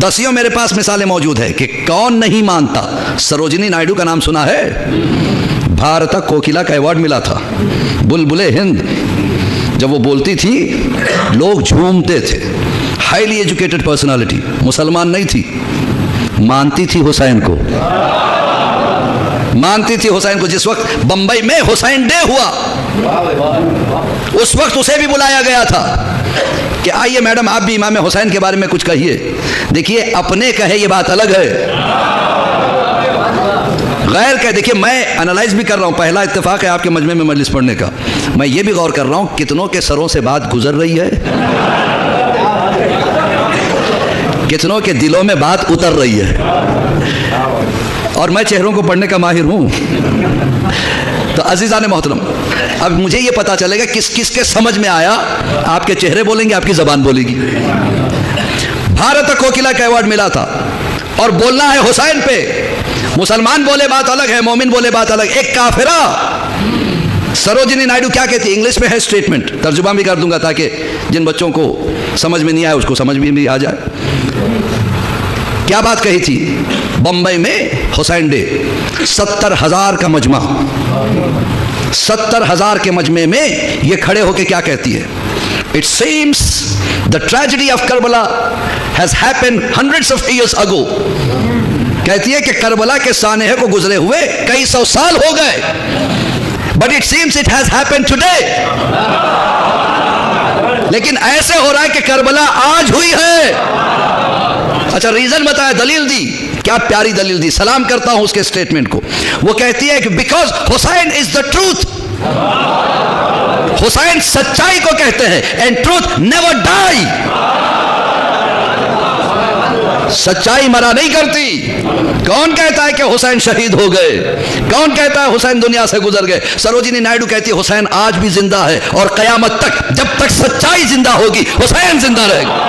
दसियों मेरे पास मिसालें मौजूद है कि कौन नहीं मानता। सरोजिनी नायडू का नाम सुना है? भारत कोकिला का अवार्ड मिला था, बुलबुले हिंद। जब वो बोलती थी लोग झूमते थे। हाईली एजुकेटेड पर्सनालिटी, मुसलमान नहीं थी, मानती थी हुसैन को, मानती थी हुसैन को। जिस वक्त बंबई में हुसैन डे हुआ, उस वक्त उसे भी बुलाया गया था कि आइए मैडम आप भी इमाम हुसैन के बारे में कुछ कहिए। देखिए, अपने कहे ये बात अलग है, गैर कहे। देखिए, मैं एनालाइज भी कर रहा हूँ, पहला इत्तेफाक है आपके मजमे में मजलिस पढ़ने का। मैं ये भी गौर कर रहा हूँ कितनों के सरों से बात गुजर रही है, कितनों के दिलों में बात उतर रही है, और मैं चेहरों को पढ़ने का माहिर हूँ। तो अजीज़ान मोहतरम, अब मुझे ये पता चलेगा किस किस के समझ में आया। आपके चेहरे बोलेंगे, आपकी ज़बान बोलेगी। भारत कोकिला का अवार्ड मिला था और बोलना है हुसैन पे। मुसलमान बोले बात अलग है, मोमिन बोले बात अलग। एक काफिरा सरोजिनी नायडू क्या कहती है? इंग्लिश में है स्टेटमेंट, तर्जुमा भी कर दूंगा ताकि जिन बच्चों को समझ में नहीं आया उसको समझ में भी आ जाए। क्या बात कही थी? बंबई में हुसैन डे, 70,000 का मजमा, 70,000 के मजमे में ये खड़े होके क्या कहती है? It seems the tragedy of Karbala has happened hundreds of years ago. कहती है कि करबला के सानहे को गुजरे हुए कई सौ साल हो गए, but it seems it has happened today. लेकिन ऐसे हो रहा है कि करबला आज हुई है। अच्छा, रीजन बताया, दलील दी, क्या प्यारी दलील दी। सलाम करता हूं उसके स्टेटमेंट को। वो कहती है कि because Hussain is the truth, Hussain सच्चाई को कहते हैं, एंड ट्रूथ नेवर डाई। सच्चाई मरा नहीं करती। कौन कहता है कि हुसैन शहीद हो गए? कौन कहता है हुसैन दुनिया से गुजर गए? सरोजिनी नायडू कहती है हुसैन आज भी जिंदा है, और कयामत तक, जब तक सच्चाई जिंदा होगी, हुसैन जिंदा रहेगा।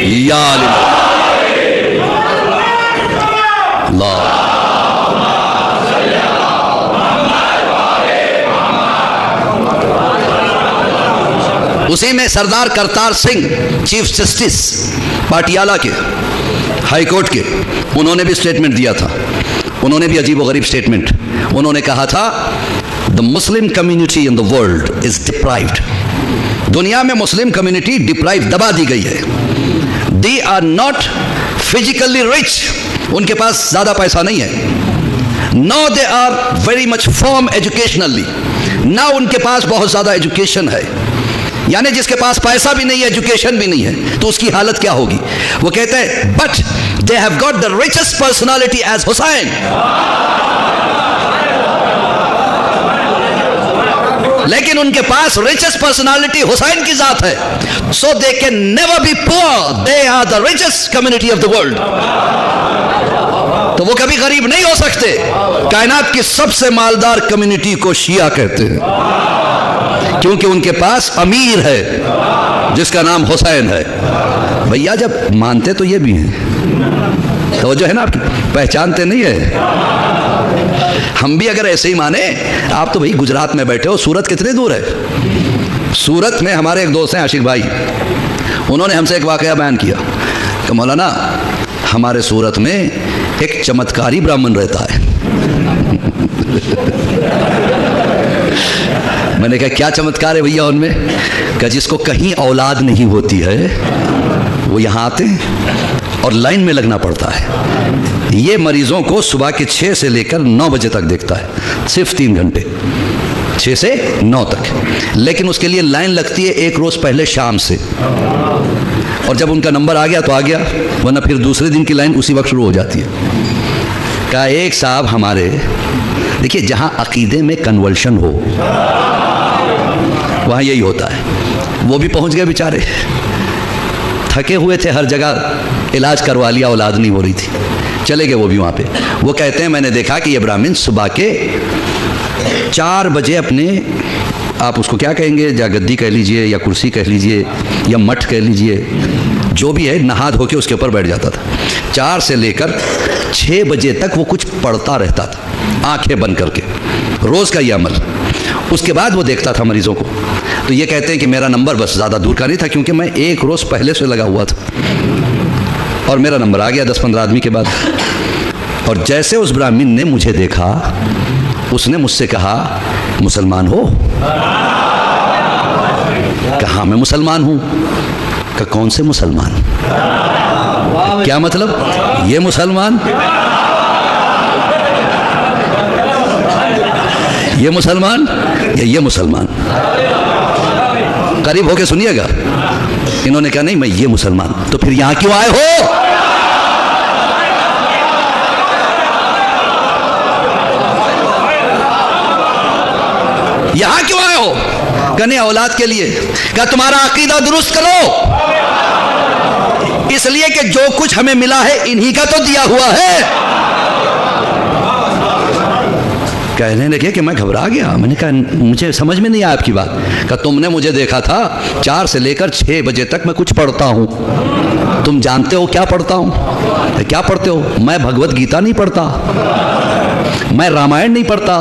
या उसी में सरदार करतार सिंह, चीफ जस्टिस पाटियाला के, हाई कोर्ट के, उन्होंने भी स्टेटमेंट दिया था। उन्होंने भी अजीबोगरीब स्टेटमेंट। उन्होंने कहा था the Muslim community in the world is deprived. दुनिया में मुस्लिम कम्युनिटी डिप्राइव, दबा दी गई है। They are not physically rich, उनके पास ज्यादा पैसा नहीं है। No they are very much form educationally, ना उनके पास बहुत ज्यादा एजुकेशन है। यानी जिसके पास पैसा भी नहीं है, एजुकेशन भी नहीं है, तो उसकी हालत क्या होगी? वो कहते हैं but they have got the richest personality as Hussain. लेकिन उनके पास रिचेस्ट पर्सनालिटी हुसैन की जात है। So they can never be poor, they are the richest community of the world. तो वो कभी गरीब नहीं हो सकते। कायनात की सबसे मालदार कम्युनिटी को शिया कहते हैं, क्योंकि उनके पास अमीर है जिसका नाम हुसैन है। भैया जब मानते तो ये भी हैं, तो जो है ना आपकी, पहचानते नहीं है। हम भी अगर ऐसे ही माने, आप तो भाई गुजरात में बैठे हो, सूरत कितने दूर है? सूरत में हमारे एक दोस्त हैं आशिक भाई, उन्होंने हमसे एक वाकया बयान किया कि मौलाना हमारे सूरत में एक चमत्कारी ब्राह्मण रहता है। मैंने कहा क्या चमत्कार है भैया उनमें? क्या जिसको कहीं औलाद नहीं होती है वो यहाँ आते हैं और लाइन में लगना पड़ता है। ये मरीजों को सुबह के 6 से लेकर 9 बजे तक देखता है, सिर्फ 3 घंटे, 6 से 9 तक। लेकिन उसके लिए लाइन लगती है एक रोज पहले शाम से, और जब उनका नंबर आ गया तो आ गया, वरना फिर दूसरे दिन की लाइन उसी वक्त शुरू हो जाती है। कहा एक साहब हमारे, देखिए जहाँ अकीदे में कन्वर्शन हो वहाँ यही होता है। वो भी पहुँच गए बेचारे, थके हुए थे, हर जगह इलाज करवा लिया, औलाद नहीं हो रही थी, चले गए वो भी वहाँ पे। वो कहते हैं मैंने देखा कि ये ब्राह्मण सुबह के 4 बजे अपने, आप उसको क्या कहेंगे, या गद्दी कह लीजिए या कुर्सी कह लीजिए या मठ कह लीजिए, जो भी है, नहा धो के उसके ऊपर बैठ जाता था। 4 से लेकर 6 बजे तक वो कुछ पढ़ता रहता था, आंखें बंद करके, रोज़ का ये अमल। उसके बाद वो देखता था मरीजों को। तो ये कहते हैं कि मेरा नंबर बस ज़्यादा दूर का नहीं था, क्योंकि मैं एक रोज़ पहले से लगा हुआ था और मेरा नंबर आ गया 10-15 आदमी के बाद। और जैसे उस ब्राह्मण ने मुझे देखा, उसने मुझसे कहा, मुसलमान हो? कहा मैं मुसलमान हूँ। कहा कौन से मुसलमान? क्या मतलब? ये मुसलमान, ये मुसलमान या ये मुसलमान? करीब होके सुनिएगा। इन्होंने कहा नहीं मैं ये मुसलमान। तो फिर यहां क्यों आए हो? यहां क्यों आए हो? कहने औलाद के लिए। क्या तुम्हारा अकीदा दुरुस्त करो, इसलिए कि जो कुछ हमें मिला है इन्हीं का तो दिया हुआ है। कहने लगे कि मैं घबरा गया। मैंने कहा मुझे समझ में नहीं आया आपकी बात। कहा तुमने मुझे देखा था 4 से लेकर 6 बजे तक मैं कुछ पढ़ता हूँ। तुम जानते हो क्या पढ़ता हूँ? क्या पढ़ते हो? मैं भगवत गीता नहीं पढ़ता, मैं रामायण नहीं पढ़ता,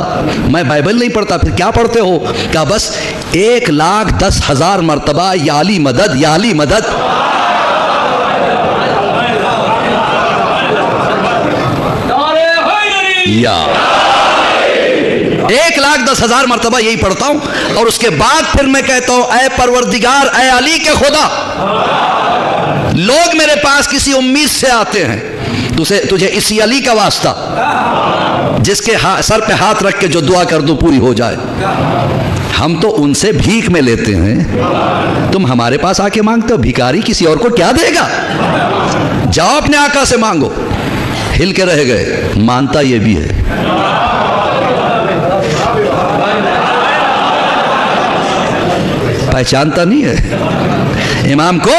मैं बाइबल नहीं पढ़ता। फिर क्या पढ़ते हो? क्या बस 1,10,000 मरतबा या अली मदद, या अली मदद। या 1,10,000 मरतबा यही पढ़ता हूं। और उसके बाद फिर मैं कहता हूं, ऐ परवरदिगार, ऐ अली के खुदा, लोग मेरे पास किसी उम्मीद से आते हैं, तुझे इसी अली का वास्ता, जिसके सर पे हाथ रख के जो दुआ कर दूं पूरी हो जाए। हम तो उनसे भीख में लेते हैं, तुम हमारे पास आके मांगते हो। भिखारी किसी और को क्या देगा? जाओ अपने आका से मांगो। हिल के रह गए। मानता ये भी है। पहचानता नहीं है इमाम को।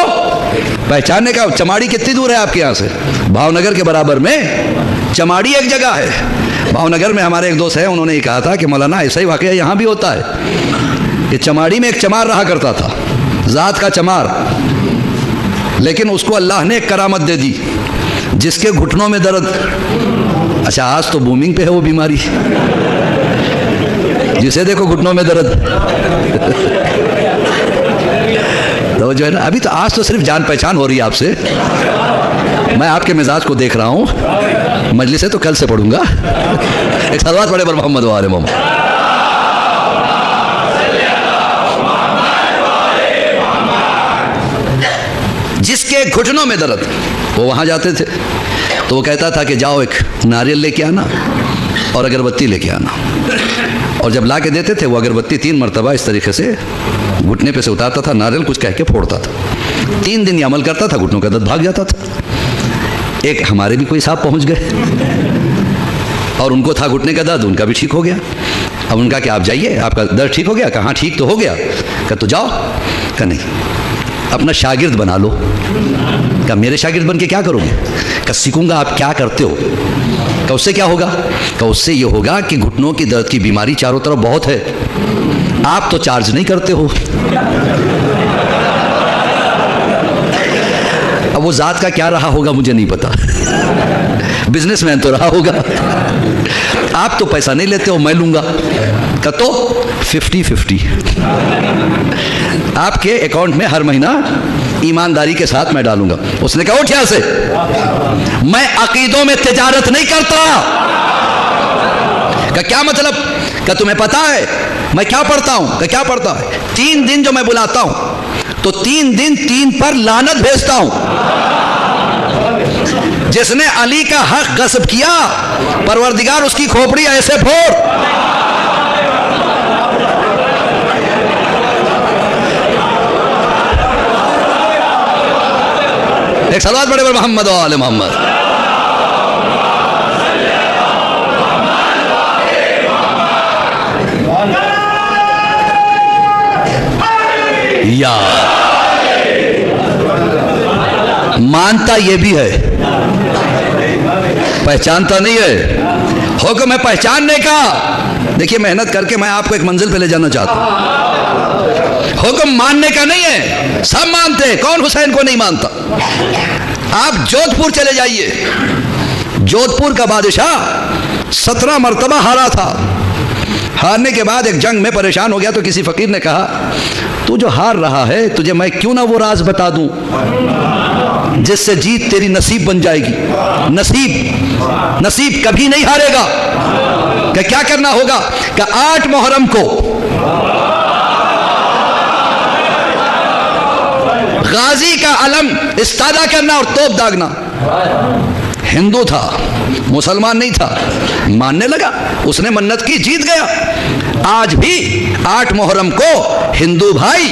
पहचानने का, चमाड़ी कितनी दूर है आपके यहाँ से? भावनगर के बराबर में चमाड़ी एक जगह है। भावनगर में हमारे एक दोस्त है, उन्होंने ये कहा था कि मौलाना ऐसा ही वाकया यहाँ भी होता है कि चमाड़ी में एक चमार रहा करता था, जात का चमार, लेकिन उसको अल्लाह ने एक करामत दे दी, जिसके घुटनों में दर्द। अच्छा आज तो बूमिंग पे है वो बीमारी, जिसे देखो घुटनों में दर्द। तो जो है ना, अभी तो आज तो सिर्फ जान पहचान हो रही है आपसे। मैं आपके मिजाज को देख रहा हूँ। मजलिस है तो कल से पढ़ूंगा। एक सलवात पढ़े पर मोहम्मद वाले मोहम्मद। जिसके घुटनों में दर्द, वो वहां जाते थे तो वो कहता था कि जाओ एक नारियल लेके आना और अगरबत्ती लेके आना। और जब ला के देते थे वो अगरबत्ती 3 मरतबा इस तरीके से घुटने पे से उतारता था, नारियल कुछ कह के फोड़ता था। 3 दिन ये अमल करता था, घुटनों का दर्द भाग जाता था। एक हमारे भी कोई साहब पहुंच गए और उनको था घुटने का दर्द, उनका भी ठीक हो गया। अब उनका कि आप जाइए, आपका दर्द ठीक हो गया? कहाँ ठीक तो हो गया। कहा तो जाओ। कहा नहीं, अपना शागिर्द बना लो। कहा मेरे शागिर्द बन के क्या करोगे? कहा सीखूंगा आप क्या करते हो। कहा उससे क्या होगा? कहा उससे ये होगा कि घुटनों की दर्द की बीमारी चारों तरफ बहुत है, आप तो चार्ज नहीं करते हो। अब वो जात का क्या रहा होगा मुझे नहीं पता, बिजनेसमैन तो रहा होगा। आप तो पैसा नहीं लेते हो, मैं लूंगा। का तो 50-50 आपके अकाउंट में हर महीना ईमानदारी के साथ मैं डालूंगा। उसने कहा उठ यहां से, मैं अकीदों में तिजारत नहीं करता। का क्या मतलब? क्या तुम्हें पता है मैं क्या पढ़ता हूं? का क्या पढ़ता है? 3 दिन जो मैं बुलाता हूं तो 3 दिन 3 पर लानत भेजता हूं। जिसने अली का हक गस्ब किया, परवरदिगार उसकी खोपड़ी ऐसे फोड़। एक सलावत पढ़े पर मोहम्मद वाले मोहम्मद। या मानता ये भी है, पहचानता नहीं है। हुक्म है पहचानने का। देखिए मेहनत करके मैं आपको एक मंजिल पे ले जाना चाहता हूं। हुक्म मानने का नहीं है, सब मानते हैं, कौन हुसैन को नहीं मानता। आप जोधपुर चले जाइए, जोधपुर का बादशाह 17 मरतबा हारा था, हारने के बाद एक जंग में परेशान हो गया तो किसी फकीर ने कहा, तू जो हार रहा है, तुझे मैं क्यों ना वो राज बता दूं जिससे जीत तेरी नसीब बन जाएगी। नसीब कभी नहीं हारेगा। क्या करना होगा? कि 8 मुहर्रम को गाजी का अलम इस्तादा करना और तोप दागना। हिंदू था, मुसलमान नहीं था, मानने लगा, उसने मन्नत की, जीत गया। आज भी 8 मुहर्रम को हिंदू भाई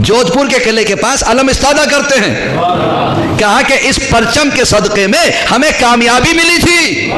जोधपुर के किले के पास अलम इस्तादा करते हैं। कहा कि इस परचम के सदक़े में हमें कामयाबी मिली थी।